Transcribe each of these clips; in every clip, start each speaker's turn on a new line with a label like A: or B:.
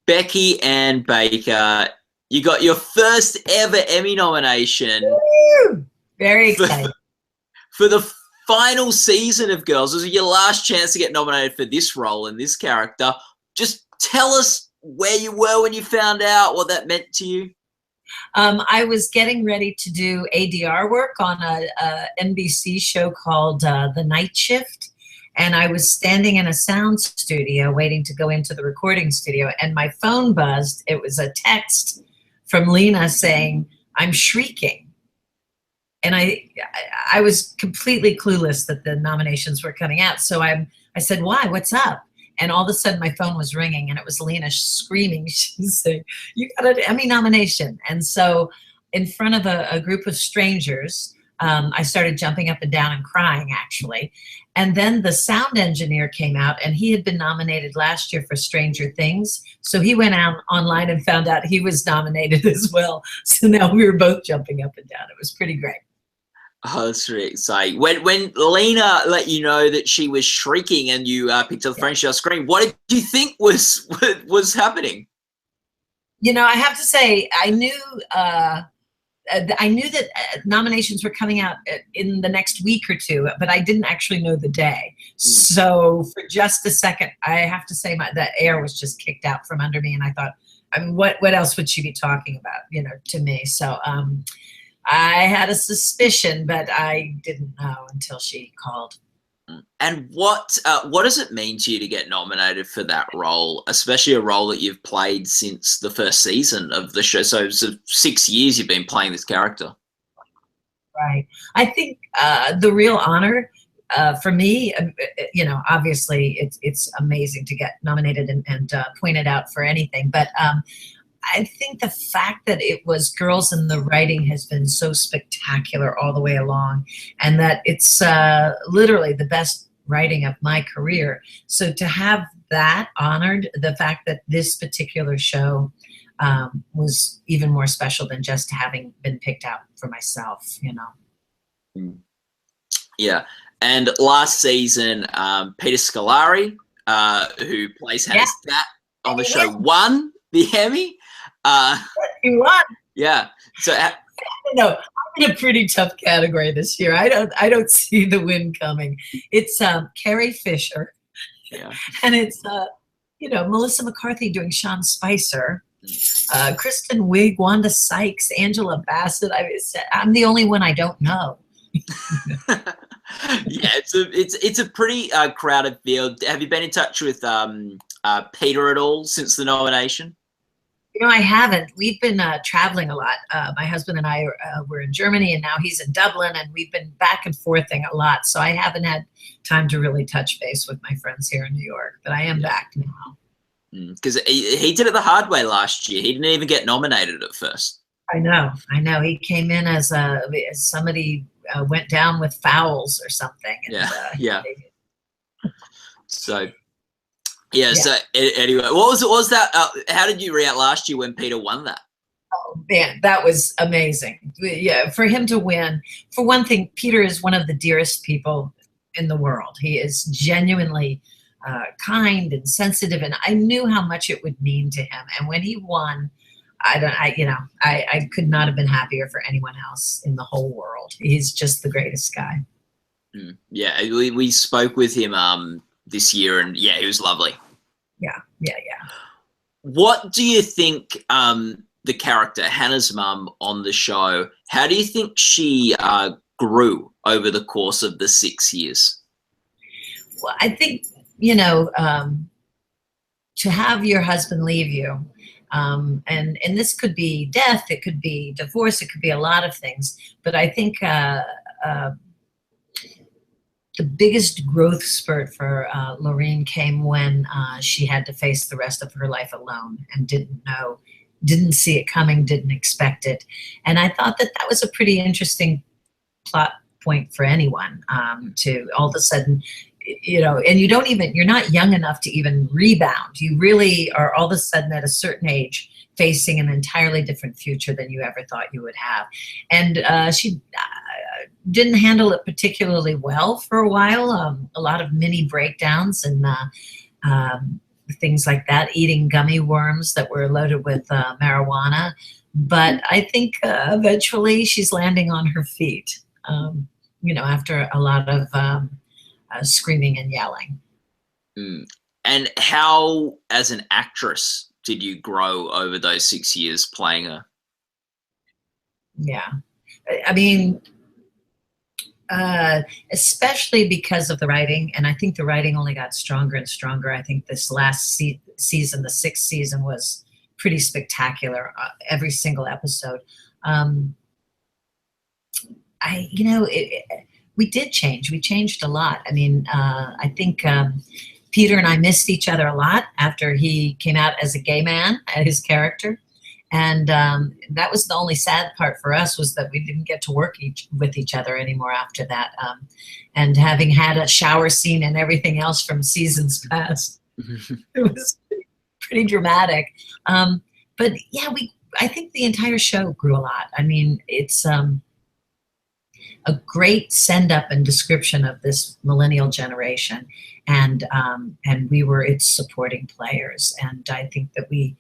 A: Becky Ann Baker, you got your first ever Emmy nomination.
B: Woo! Very excited.
A: For the final season of Girls. This was your last chance to get nominated for this role and this character. Just tell us where you were when you found out, what that meant to you.
B: I was getting ready to do ADR work on a NBC show called The Night Shift. And I was standing in a sound studio waiting to go into the recording studio, and my phone buzzed. It was a text from Lena saying, "I'm shrieking." And I was completely clueless that the nominations were coming out. So I said, "Why? What's up?" And all of a sudden my phone was ringing, and it was Lena screaming. She's saying, "You got an Emmy nomination." And so in front of a group of strangers, I started jumping up and down and crying, actually. And then the sound engineer came out, and he had been nominated last year for Stranger Things. So he went out online and found out he was nominated as well. So now we were both jumping up and down. It was pretty great.
A: Oh, that's really exciting. When Lena let you know that she was shrieking and you picked up the phone, she was screaming, what did you think was happening?
B: You know, I have to say, I knew that nominations were coming out in the next week or two, but I didn't actually know the day. So for just a second, I have to say that air was just kicked out from under me, and I thought, I mean, what else would she be talking about, you know, to me? So I had a suspicion, but I didn't know until she called.
A: And what does it mean to you to get nominated for that role, especially a role that you've played since the first season of the show? So 6 years you've been playing this character.
B: Right. I think the real honor for me, you know, obviously it's amazing to get nominated and pointed out for anything, but I think the fact that it was girls and the writing has been so spectacular all the way along, and that it's literally the best writing of my career. So to have that honored, the fact that this particular show was even more special than just having been picked out for myself, you know.
A: Yeah. And last season, Peter Scolari, who plays Hannah's dad on the show, won the Emmy.
B: He won.
A: Yeah. So
B: you know, I'm in a pretty tough category this year. I don't see the win coming. It's Carrie Fisher, and it's you know, Melissa McCarthy doing Sean Spicer, Kristen Wiig, Wanda Sykes, Angela Bassett. I'm the only one I don't know.
A: Yeah, it's a pretty crowded field. Have you been in touch with Peter at all since the nomination?
B: You know, I haven't. We've been traveling a lot. My husband and I were in Germany, and now he's in Dublin, and we've been back and forthing a lot. So I haven't had time to really touch base with my friends here in New York, but I am back now.
A: Because he did it the hard way last year. He didn't even get nominated at first.
B: I know. He came in as somebody went down with fouls or something. And,
A: So. Yeah, so anyway, what was that? How did you react last year when Peter won that?
B: Oh, man, that was amazing. Yeah, for him to win. For one thing, Peter is one of the dearest people in the world. He is genuinely kind and sensitive, and I knew how much it would mean to him. And when he won, I could not have been happier for anyone else in the whole world. He's just the greatest guy.
A: Yeah, we spoke with him this year, and yeah, he was lovely.
B: Yeah.
A: What do you think the character, Hannah's mum on the show, how do you think she grew over the course of the 6 years?
B: Well, I think, you know, to have your husband leave you, and this could be death, it could be divorce, it could be a lot of things, but I think the biggest growth spurt for Lorraine came when she had to face the rest of her life alone and didn't see it coming, didn't expect it. And I thought that was a pretty interesting plot point for anyone, to all of a sudden, you know, and you're not young enough to even rebound. You really are all of a sudden at a certain age facing an entirely different future than you ever thought you would have. And she didn't handle it particularly well for a while. A lot of mini breakdowns and things like that, eating gummy worms that were loaded with marijuana. But I think eventually she's landing on her feet, after a lot of screaming and yelling.
A: Mm. And how, as an actress, did you grow over those 6 years playing her?
B: Yeah. I mean, especially because of the writing, and I think the writing only got stronger and stronger. I think this last season, the 6th season, was pretty spectacular. Every single episode. We did change. We changed a lot. I mean, I think Peter and I missed each other a lot after he came out as a gay man, his character. And that was the only sad part for us, was that we didn't get to work with each other anymore after that. And having had a shower scene and everything else from seasons past, it was pretty dramatic. But yeah, I think the entire show grew a lot. I mean, it's a great send up and description of this millennial generation. And we were its supporting players. And I think that we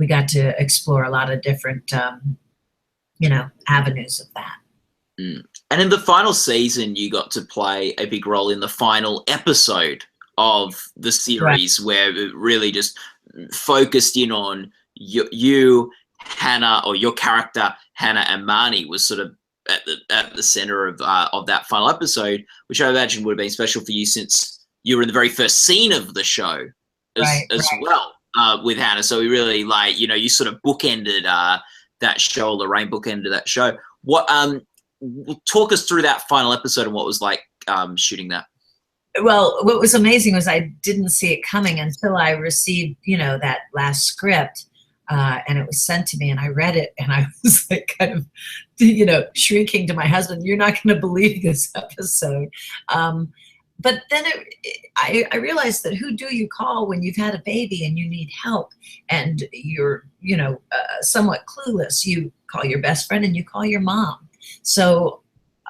B: got to explore a lot of different, avenues of that.
A: Mm. And in the final season, you got to play a big role in the final episode of the series, right, where it really just focused in on you, Hannah, or your character, Hannah, and Marnie was sort of at the center of that final episode, which I imagine would have been special for you since you were in the very first scene of the show as well with Hannah. So we really you sort of bookended that show. Lorraine bookended that show. What talk us through that final episode and what it was like shooting that?
B: Well, what was amazing was I didn't see it coming until I received, that last script. And it was sent to me, and I read it, and I was like kind of, shrieking to my husband, "You're not going to believe this episode." But then I realized that who do you call when you've had a baby and you need help and you're, somewhat clueless? You call your best friend and you call your mom. So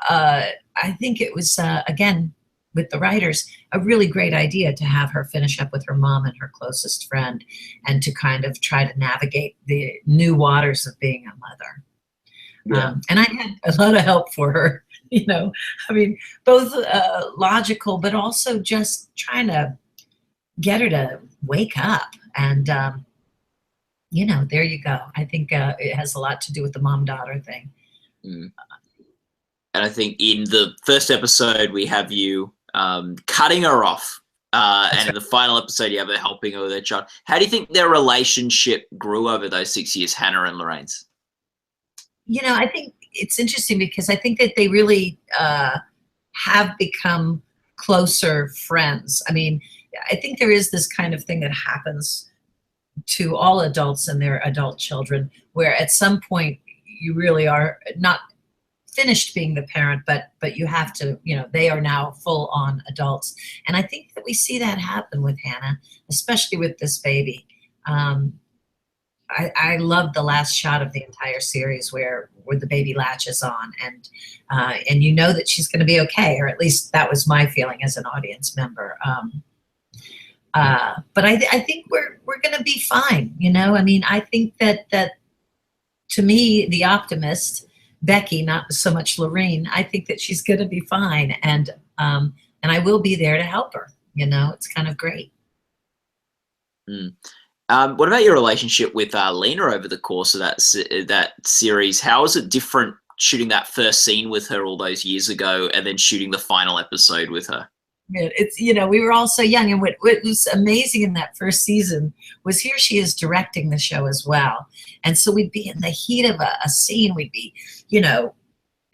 B: I think it was, again, with the writers, a really great idea to have her finish up with her mom and her closest friend, and to kind of try to navigate the new waters of being a mother. Yeah. And I had a lot of help for her, both logical, but also just trying to get her to wake up. And, there you go. I think it has a lot to do with the mom-daughter thing.
A: Mm. And I think in the first episode, we have you cutting her off. And in the final episode, you have her helping her with her child. How do you think their relationship grew over those 6 years, Hannah and Lorraine's?
B: I think it's interesting because I think that they really have become closer friends. I mean, I think there is this kind of thing that happens to all adults and their adult children, where at some point you really are not finished being the parent, but you have to, they are now full on adults. And I think that we see that happen with Hannah, especially with this baby. I love the last shot of the entire series where the baby latches on, and that she's going to be okay, or at least that was my feeling as an audience member. But I think we're going to be fine. I mean, I think that to me, the optimist, Becky, not so much Lorraine, I think that she's going to be fine, and I will be there to help her. It's kind of great.
A: Mm. What about your relationship with Lena over the course of that series? How was it different shooting that first scene with her all those years ago, and then shooting the final episode with her?
B: It's, we were all so young, and what was amazing in that first season was here she is directing the show as well. And so we'd be in the heat of a scene, we'd be,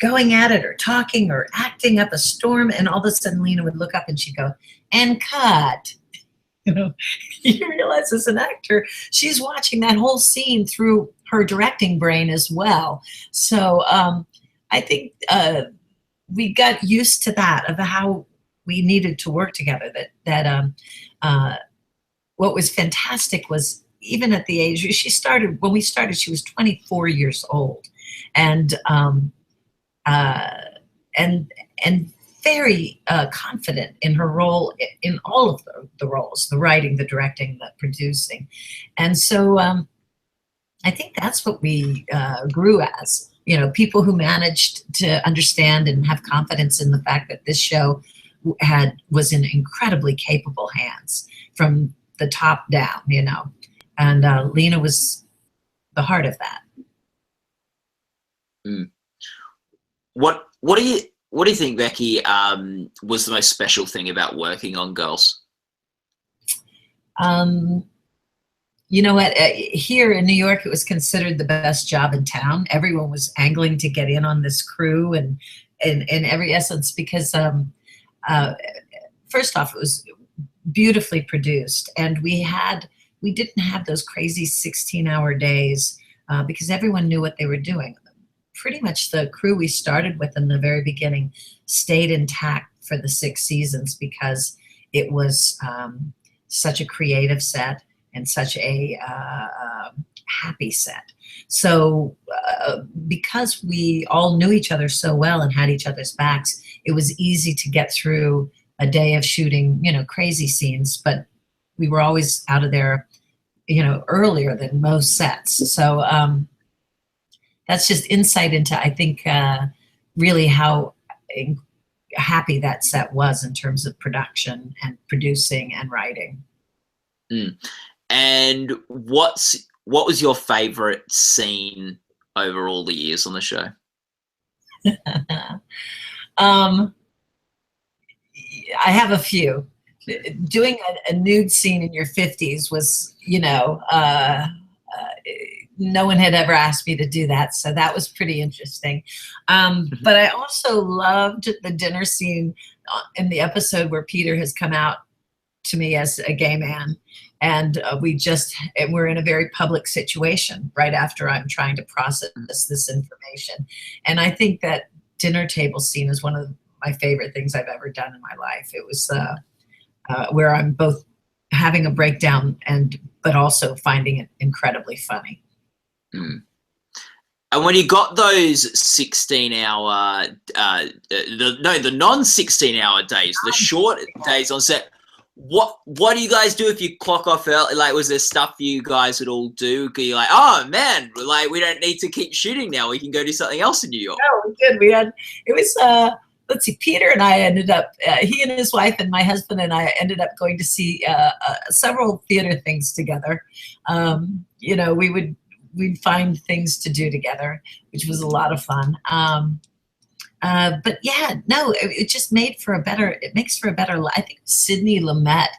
B: going at it or talking or acting up a storm, and all of a sudden Lena would look up and she'd go, "And cut." You realize as an actor, she's watching that whole scene through her directing brain as well. So I think we got used to that, of how we needed to work together. What was fantastic was, even at the age when we started, she was 24 years old, and very confident in her role in all of the roles, the writing, the directing, the producing. And so I think that's what we grew as, you know, people who managed to understand and have confidence in the fact that this show was in incredibly capable hands from the top down, you know, and Lena was the heart of that.
A: Mm. What do you think, Becky, was the most special thing about working on Girls?
B: You know what? Here in New York, it was considered the best job in town. Everyone was angling to get in on this crew, and in every essence, because first off, it was beautifully produced, and we didn't have those crazy 16-hour days because everyone knew what they were doing. Pretty much the crew we started with in the very beginning stayed intact for the 6 seasons because it was such a creative set and such a happy set. So because we all knew each other so well and had each other's backs, it was easy to get through a day of shooting, you know, crazy scenes, but we were always out of there, you know, earlier than most sets. So that's just insight into, I think, really how happy that set was in terms of production and producing and writing.
A: Mm. And what was your favorite scene over all the years on the show?
B: I have a few. Doing a nude scene in your 50s was, you know, no one had ever asked me to do that, so that was pretty interesting. But I also loved the dinner scene in the episode where Peter has come out to me as a gay man, and we're in a very public situation right after I'm trying to process this information. And I think that dinner table scene is one of my favorite things I've ever done in my life. It was where I'm both having a breakdown but also finding it incredibly funny.
A: Mm. And when you got those 16-hour, the non-16-hour days, the short days on set, what do you guys do if you clock off early? Like, was there stuff you guys would all do? You're like, oh man, like we don't need to keep shooting now. We can go do something else in New York.
B: No, we did. It was let's see, Peter and I ended up, he and his wife and my husband and I ended up going to see several theater things together. You know, we'd find things to do together, which was a lot of fun. But yeah, no, it just makes for a better life. I think Sidney Lumet,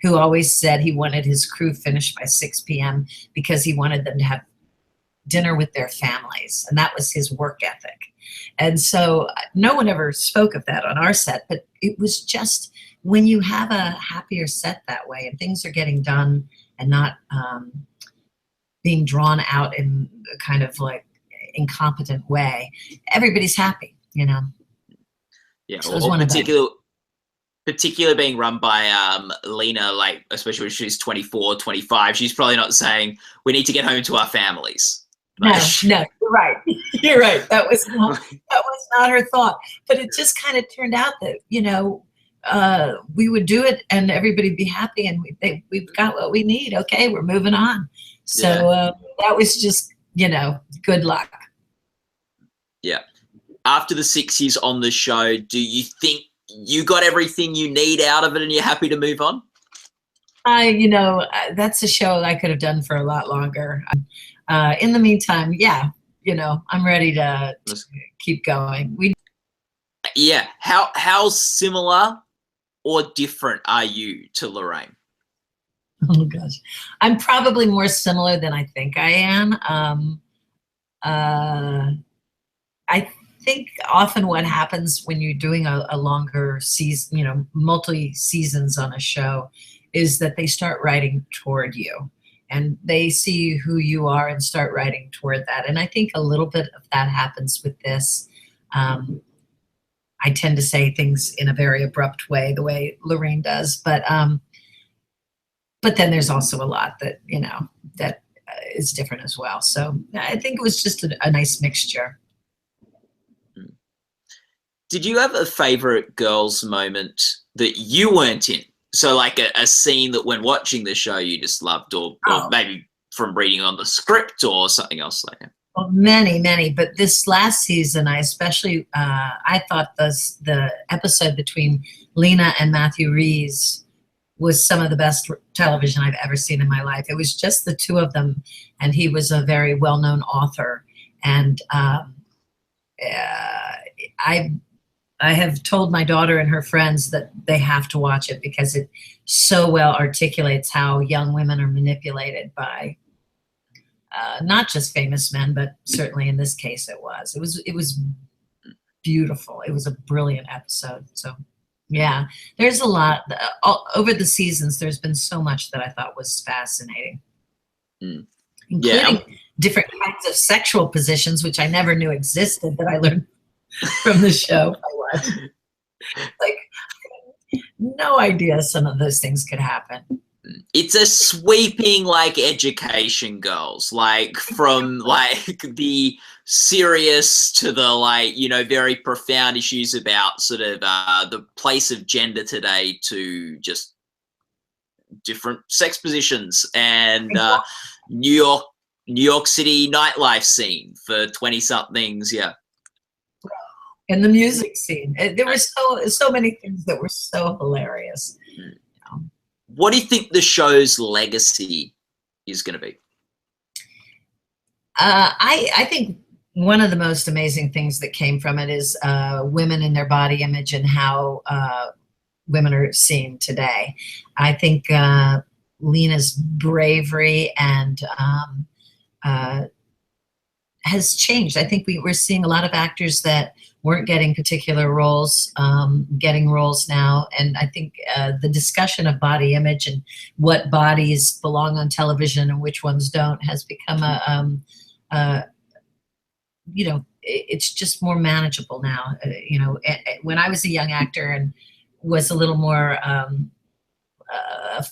B: who always said he wanted his crew finished by 6 p.m. because he wanted them to have dinner with their families. And that was his work ethic. And so no one ever spoke of that on our set, but it was just when you have a happier set that way and things are getting done and not being drawn out in a kind of like incompetent way, everybody's happy, you know?
A: Yeah,
B: so
A: particular being run by Lena, like, especially when she's 24, 25, she's probably not saying, we need to get home to our families.
B: No, you're right. You're right. That was not her thought. But it just kind of turned out that, you know, we would do it and everybody'd be happy and we've got what we need. Okay, we're moving on. So that was just, you know, good luck.
A: Yeah. After the 6 years on the show, do you think you got everything you need out of it and you're happy to move on?
B: You know, that's a show I could have done for a lot longer. In the meantime, yeah, you know, I'm ready to keep going.
A: Yeah. How similar or different are you to Lorraine?
B: Oh gosh, I'm probably more similar than I think I am. I think often what happens when you're doing a longer season, you know, multi-seasons on a show, is that they start writing toward you and they see who you are and start writing toward that. And I think a little bit of that happens with this. I tend to say things in a very abrupt way, the way Lorraine does, but then there's also a lot that, you know, that is different as well. So I think it was just a nice mixture.
A: Did you have a favorite girls moment that you weren't in? So like a scene that when watching the show you just loved, or maybe from reading on the script or something else like that?
B: Well, many, but this last season, I especially, I thought the episode between Lena and Matthew Rees was some of the best television I've ever seen in my life. It was just the two of them, and he was a very well-known author. And I have told my daughter and her friends that they have to watch it because it so well articulates how young women are manipulated by not just famous men, but certainly in this case it was. It was beautiful. It was a brilliant episode. So yeah, there's a lot over the seasons. There's been so much that I thought was fascinating, including different kinds of sexual positions, which I never knew existed, that I learned from the show. Like, no idea some of those things could happen.
A: It's a sweeping like education, girls, like from like the serious to the like, you know, very profound issues about sort of the place of gender today to just different sex positions and New York City nightlife scene for 20-somethings. Yeah.
B: And the music scene. There were so many things that were so hilarious.
A: What do you think the show's legacy is going to be?
B: I think one of the most amazing things that came from it is women in their body image and how women are seen today. I think Lena's bravery and has changed. I think we're seeing a lot of actors that weren't getting particular roles, getting roles now. And I think the discussion of body image and what bodies belong on television and which ones don't has become you know, it's just more manageable now. You know, when I was a young actor and was a little more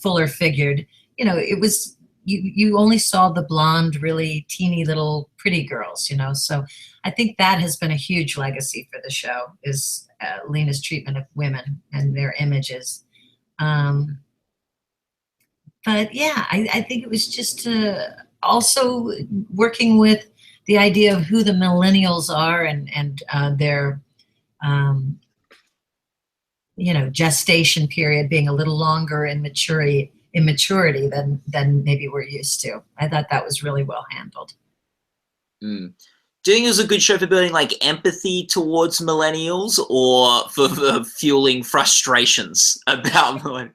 B: fuller figured, you know, it was, you only saw the blonde, really teeny little pretty girls, you know. So I think that has been a huge legacy for the show, is Lena's treatment of women and their images. But yeah, I think it was just also working with the idea of who the millennials are and their, you know, gestation period being a little longer in maturity than maybe we're used to. I thought that was really well handled.
A: Do you think it was a good show for building like empathy towards millennials, or for fueling frustrations about millennials?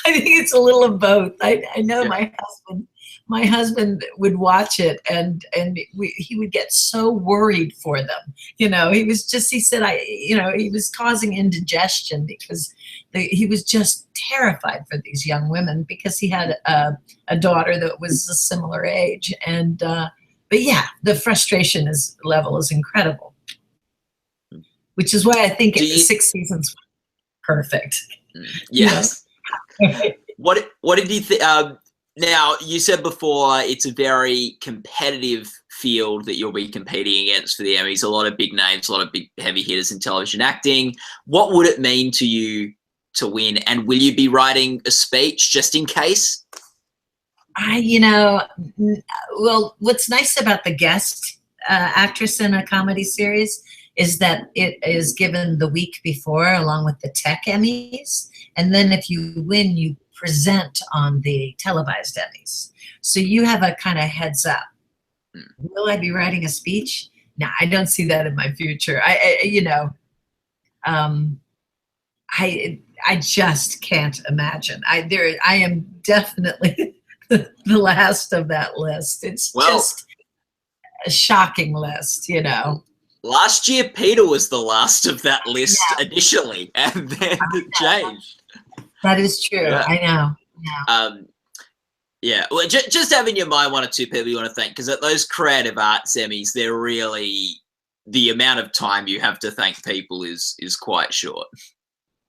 B: I think it's a little of both. I know my husband would watch it and he would get so worried for them. You know, he said, you know, he was causing indigestion because he was just terrified for these young women because he had a daughter that was a similar age. And, but yeah, the frustration level is incredible, which is why I think 6 seasons perfect.
A: Yes. What did you think? Now, you said before it's a very competitive field that you'll be competing against for the Emmys. A lot of big names, a lot of big heavy hitters in television acting. What would it mean to you to win? And will you be writing a speech just in case?
B: You know, well, what's nice about the guest actress in a comedy series is that it is given the week before along with the tech Emmys. And then if you win, you present on the televised Emmys. So you have a kind of heads up. Will I be writing a speech? No, I don't see that in my future. You know, I just can't imagine. I am definitely the last of that list. It's just a shocking list, you know.
A: Last year, Peter was the last of that list initially, and then it changed.
B: That is true. Yeah. I know.
A: Yeah. Well, just have in your mind one or two people you want to thank, because at those creative arts Emmys, they're really, the amount of time you have to thank people is quite short.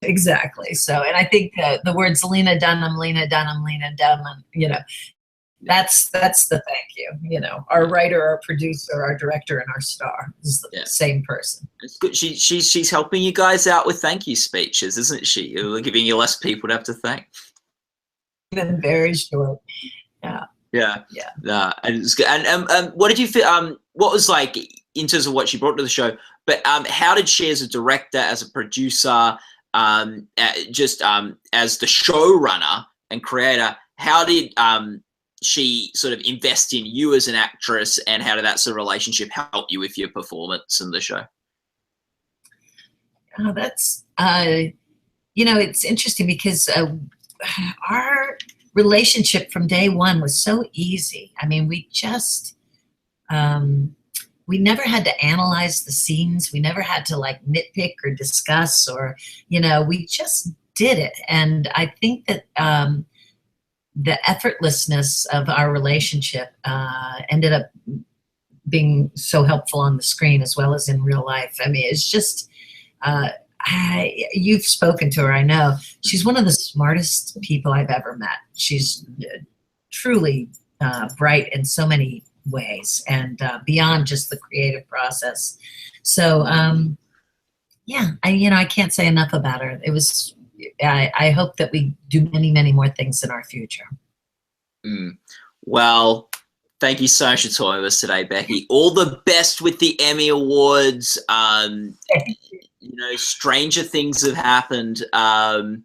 B: Exactly. So, and I think the words Lena Dunham, you know, That's the thank you. You know, our writer, our producer, our director, and our star is the same person.
A: It's good. She's helping you guys out with thank you speeches, isn't she? You're giving you less people to have to thank.
B: Been very short. Yeah.
A: Yeah. And it's good. And what did you feel? What was like in terms of what she brought to the show? But how did she, as a director, as a producer, just as the showrunner and creator, how did she sort of invest in you as an actress, and how did that sort of relationship help you with your performance in the show?
B: Oh, that's you know, it's interesting because our relationship from day one was so easy. I mean, we just we never had to analyze the scenes. We never had to like nitpick or discuss, or, you know, we just did it. And I think that the effortlessness of our relationship ended up being so helpful on the screen as well as in real life. I mean, it's just, you've spoken to her, I know. She's one of the smartest people I've ever met. She's truly bright in so many ways, and beyond just the creative process. So yeah, I can't say enough about her. It was, I hope that we do many, many more things in our future.
A: Well, thank you so much for talking with us today, Becky. All the best with the Emmy Awards. You know, stranger things have happened, and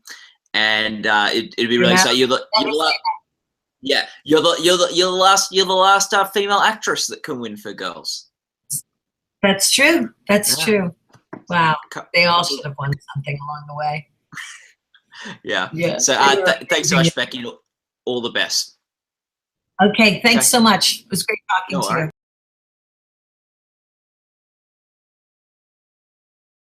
A: it'd be really exciting. You're the last female actress that can win for girls.
B: That's true. That's true. Wow, they all should have won something along the way.
A: Yeah. So thanks so much, Becky. All the best.
B: Okay, thanks so much. It was great talking to you.